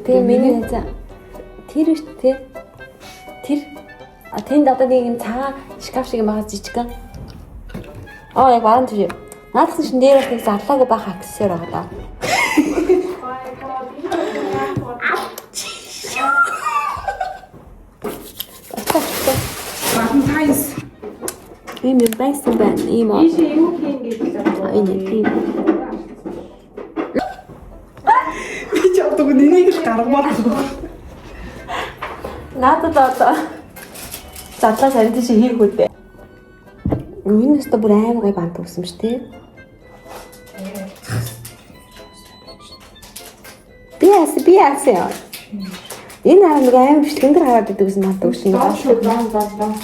Тэгээ миний за тэр ихтэй тэр тэнд одоо нэг юм цагаан шкаф шиг байгаа жижигхан. Яг баруун тийш. Наадах шин дээр нэг зарлаагүй байх аксессуар байгаа даа. Valentine's. Ийм байсан байна. Ийм аа. Ийшээ юу хийн гэж байна. Энэ Би ч одоо нэнийг л гаргамаар. надад одоо задлаа сарын тийш хийх үдэ. Энэ өстө бүр аймаг гой бант өгсөн ш тий. Би яасан. Энэ хараа нэг аймаг бичлэгэн дээр хараад идэв гэсэн бант өгсөн юм байна.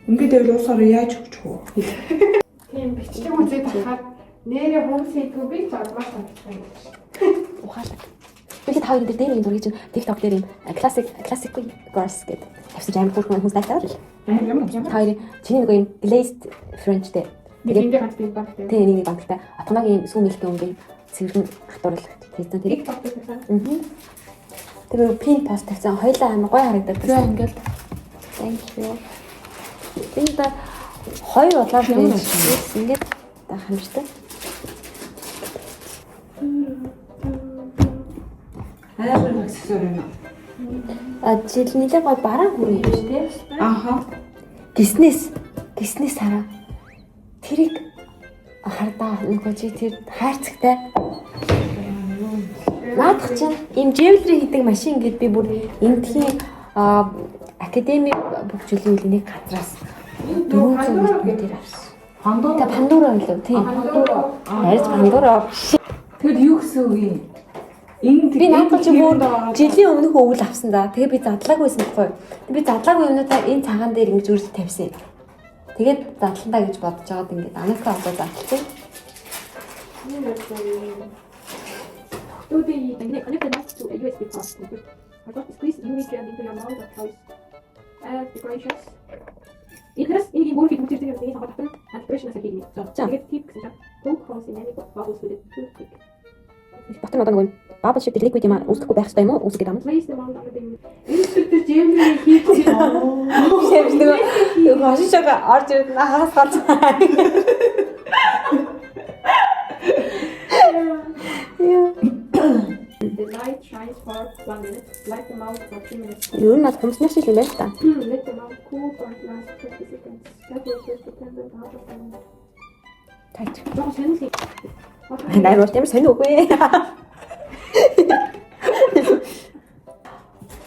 Ингээд явуулсаар яаж өгч хөө. Тийм бичиг үзээд тахад нэрээ хүмүүс хийдгүү би ч адмаар санагдсан юм. Ухаалаг. Тэгээд та хоёр дээр юм зургийг чинь TikTok дээр юм classic girls гэдэг тавьсан аим хөөрхөн хүмүүс найдаад л. Та хоёрын чиний нэг юм glazed French дээр. Тэгээд энэ ганц би баг тийм. Тэгээ нэг багтай автомагийн сүүм мэлтэй өнгийн цэвэрхэн хатуурал хийсэн тэрийг. Тэр пин пост тавьсан хоёлаа амар гоё харагдаад байсан. Ингээл thank you. Энэ та хоёр удаа хийсэн ингээд та хамжтай. Амар аксессуар юм. Жил нэлээ гоё бараа хүрээ юм шүү дээ. Аха. Гиснээс хараа. Тэрийг хардаа нөгөө чи тэр хайрцагтай. Наадах чинь ийм жевелри хийдэг машин гэд би бүр энтхийн академи бүгжлийн үеийн нэг газраас 400 мөрөөр авсан. Пандура байлаа тийм. Харин пандура. Тэгэд юу гэсэн үг юм? Би наадах чи бүр жилийн өмнөх өвөл авсан да. Тэгээ би задлаагүй байсан байхгүй. Би задлаагүй юмнуудаа энэ цагаан дээр ингэж үргэлж тавьсан. Тэгээд задландаа гэж бодож байгаад ингээд анааскаа одоо задлаа. Do the connect the mask to a USB port. I got squeeze USB into your mouth of choice. Decorations. Interest in more people to the thing about the decoration as a kidney. So, get tip гэсэн. Poke holes in any bubbles with a toothpick. Батар одоо нэг бабл шиг liquid юм үүсэхгүй байх хэрэгтэй юм уу? Үүсгэж байгаа юм. Place them on the thing. Энэ жемний хийх юм. Шэвс нөгөө машиншаа орж ирээд хагас галзаа. The light shines for 1 minute. Light them out for 2 minutes. Юу нэг хумсны шиг юм байна та. Let them out cool for last 30 seconds. Careful to depend on how to Таач. Жоо сонирхол. Найр уус ямар сонир үгүй.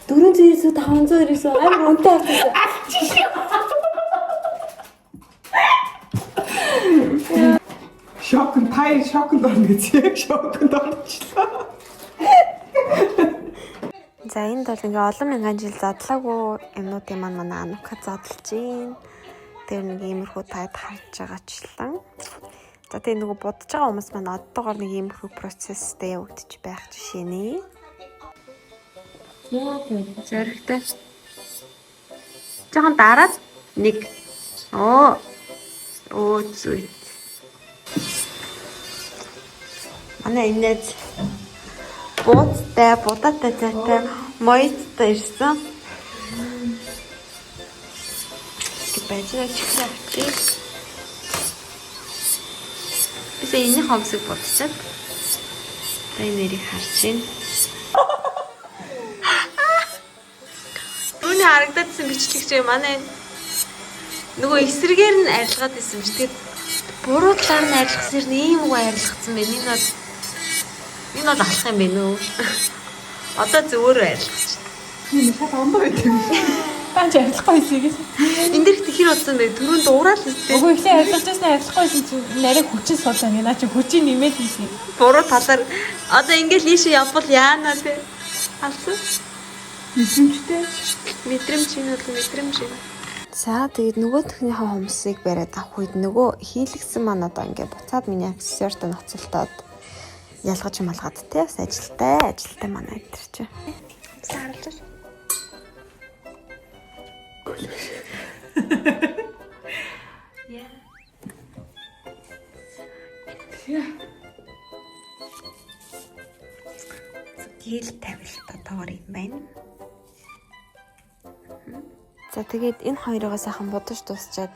400 500 амар үнэтэй авчихсан. Шокнд орно гэж. Шокнд орчихлаа. За энд бол ингээ олон мянган жил задлаагүй юмнуудын манай анука задлж гин. Тэр нэг иймэрхүү таад харж байгаачлаа. За тэгээ нөгөө будж байгаа хүмүүс маань одоогоор нэг иймэрхүү процесстэй явагдаж байх жишээ нэ. Зэрэгтэй. Жохон дараад нэг. Зүйт. Манай энэд будаатай зайтай моёдтай ирсэн. Бажаа чихраач. Бис энэ хомсог бодчихад. Та нэрийг харж байна. Үүний харагдадсан бичлэг чи манай нөгөө эсрэгээр нь арилгаад исэн ч тэгээд буруу талаар нь арилгахсээр ийм үг арилгацсан байна. Энэ бол алах юм бэ нөө. Одоо зөвөөрөө арилгач. Энэ шат ондоо байт юм. Таан ч арилахгүй байсан гэж. Энд дэрх ихэр бодсон бай. Түрүүнд уураад л үстэй. Үгүй ихлэ арилгажсэн арилахгүйсэн чи нарийн хүчин суулаа наа чи хүчийг нэмээд ийсэн. Буруу талаар одоо ингээл ийшээ явбал яана те. Алсан. Мэдрэмжтэй. Мэдрэмж нь бол мэдрэмж юм. За тэгээд нөгөөхний хомсыг бариад авах үед нөгөө хийлгсэн маань одоо ингээ буцаад миний аксессуарт ноцолтоод ялгаж малгаад те бас ажилтай манай энэ чи. Саарлж. Тэгэл тавилт одоогор юм байна. За тэгээд энэ хоёроо сайхан будаж дуусчаад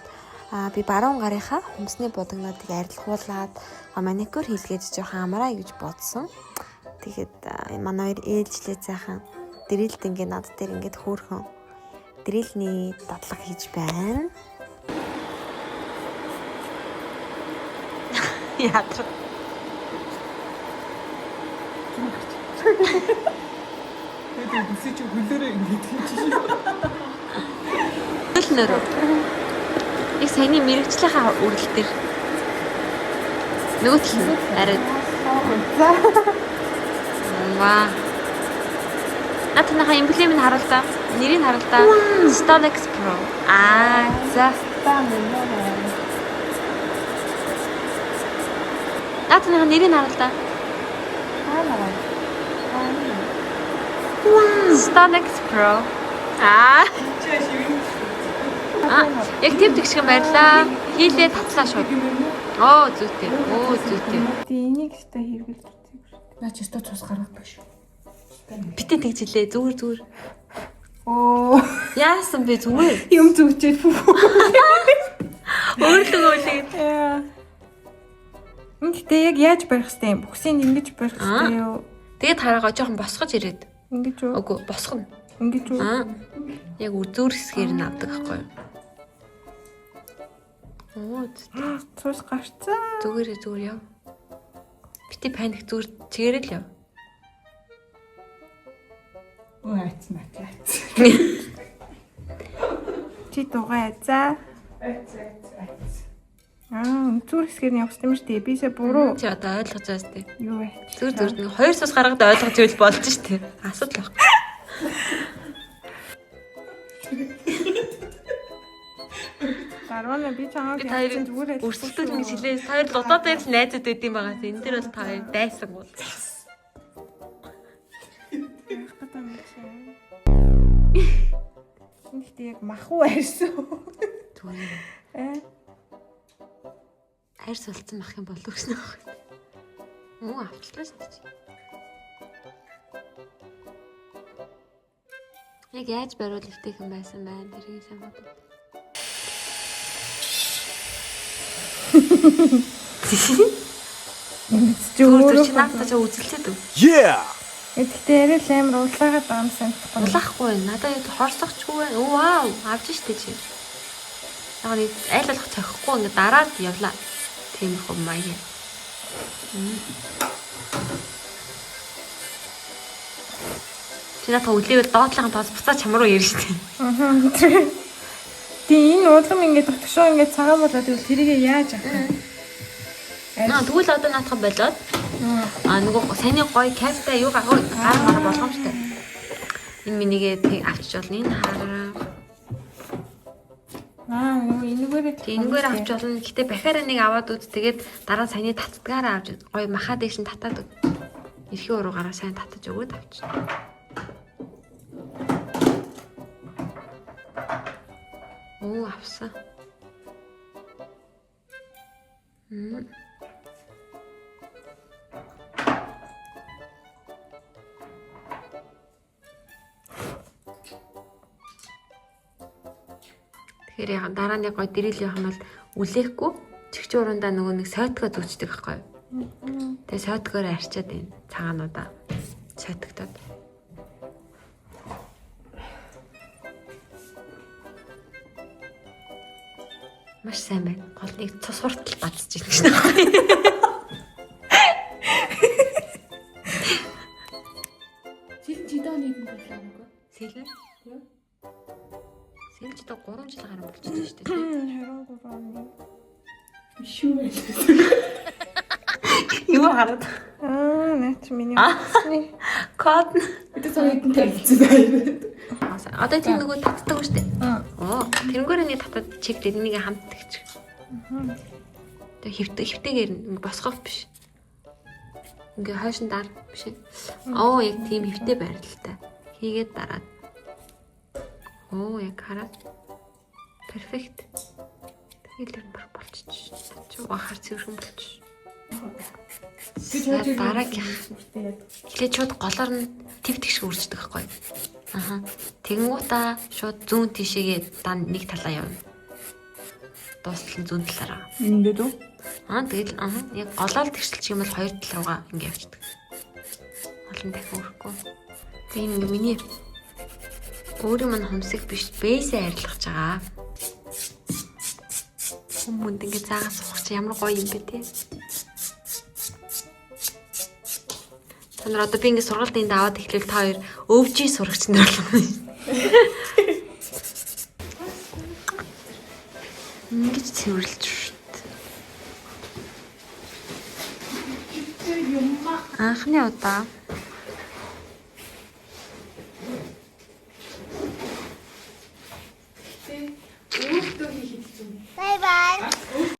би баруун гарынхаа хүнсний будагнуудыг арилгуулад маникюр хийлгээд жоохон амраа гэж бодсон. Тэгээд манай хоёр ээлжлээ сайхан дрилд ингээд над дээр ингээд хөөрхөн дрилний дадлага хийж байна. Яатраа. Тэгээд үсэж хөлөөрөө ингэж хийж шүү. Нөрөө. Их саяны мэрэгчлийнхаа үрэл дээр нөгөө тал арай. Ваа. Натнахаа эмблемийг харуул та. Нэрийг харуул та. Stolex Pro. За. Натнахаа нэрийг харуул та. Stolex Pro. Яг тэв тэгшгэн байрлаа. Хийлээ татлаа шууд. Оо зүйтэй. Энийг ихтэй хэрэглэж үзье. Наач өстө цус гаргах биш. Битэн тэгжилээ зүгээр. Оо, Яасан бэ зүгээр? юм зүгчээ фүү. Өөрлөгөөлээ. Ингээд яг яаж барих хэвтэй юм? Бүхсийг ингэж барих хэвтэй юу? Тэгээд хараагаа жоохон босгож ирээд. Ингэж үү? Үгүй босгоно. Ингэж үү? Яг үзүүр хэсгээр нь авдаг байхгүй юу? Оо Цус гарцаа. зүгээр яв. Бити паник зүгээр чигээрэл яв. Айц. Чи дугаа за. Зүр хэсгээр нь явах юм шүү дээ. Бисээ буруу. Чи одоо ойлгож байгаа сте. Юу вэ? Зүгээр нэг хоёр цус гаргад ойлгож ивэл болж штэ. Асуудал байхгүй. Гарвана би чамайг Би таяр зүгээр өрсөлдөж ингэж хэлээ. Таяр лудаа дээр л найзууд байдсан байгаа. Энэ дээр бол таяр дайсан гол. Ингээд яг махуу арьсан. Зүгээр. Хайр солилцсон мах юм болов гэсэн аах. Муу авчлаа шүү дээ. Яг яаж бариул ихтэйхэн байсан байна. Тэрийг сайн бодод. Зүгээр чи надад ч үзэлцээд үү? Yeah! Гэхдээ арай л амар улаагаад байгаа юм санагдах. Улаахгүй байна. Надад яг хорсохчгүй байна. Вау, авч штэ чи. Яг нэг айл болох цохихгүй ингээд дараад явлаа. Тиймэрхүү маяг. Чи надад үлээвэл доотлын тоос буцаа чам руу ярь штэ. Тий энэ улам ингээд тогтшоо ингээд цагаан болоод тэгвэл тэрийг яаж авах вэ? Тэгвэл одоо наадах болоод нөгөө саяны гоё кафе юу гар болгоомжтой. Энэ минийгээ авчиж болно. Энэ хараа. Энэгээр авч болно. Гэтэ бахаараа нэг аваад үз. Тэгээд дараа саяны татдгаараа авч гоё махаа дэш нь татаад. Эрхийн уруугаараа сайн татаж өгөөд авч. Оо авсан. Тэгэхээр яг дараа нь гоё дэрэл явах юм бол үлээхгүй чигч урандаа нөгөө нэг сойтгоо зүчдэг байхгүй юу? Тэгээ сойтгоор арчаад байна. Цагаануудаа сойтгодод. Маш сайн байна. Голныг цус хуртал бацж ирэх шнэ. Сэлэн чидооны юм болоо нөгөө. Сэлэн? Сэлэн ч одоо 3 жил гарсан болчихсон шүү дээ. 23 оны. Биш үү? Юу хараад? Наач миний. Код. Бид цагаан тавьчихсан байв. Одоо тийм нөгөө татдаг шүү дээ. Тэрнгүүрээ нэг татаад чиглэл энийг хамтдаг ч. Тэгээ хөвтэйгээр босгох биш. Ингээ хойшин дар биш. Яг тийм хөвтэй байрлалтай. Хийгээд дараад. Яг хараад. Перфект. Тэгэлэр болчихчих. Чи ухаар цэвэрхэн болчих. Дараагийн эхлээд шууд голоор нь тв тэгш үрждэг байхгүй. Аха. Тэгэнгүүтээ шууд зүүн тишээгээ дан нэг талаа явна. Дуустал нь зүүн талаараа. Ингээд үү? Тэгэл яг голоор тэгшэлчих юм бол хоёр тал руугаа ингэ явчихдаг. Олон дахин өрөхгүй. Тэгээ ингэ миний өөрийн мань хумсыг биш бэйсээ арилгаж байгаа. Хүмүүнд ингэ заагаас суух чи ямар гоё юм бэ те. Танаар одоо би ингэ сургалтын энд аваад эхлэвэл та хоёр өвжий сурагч нар болно. Ингэж цэвэрлж шүү дээ. Анхны удаа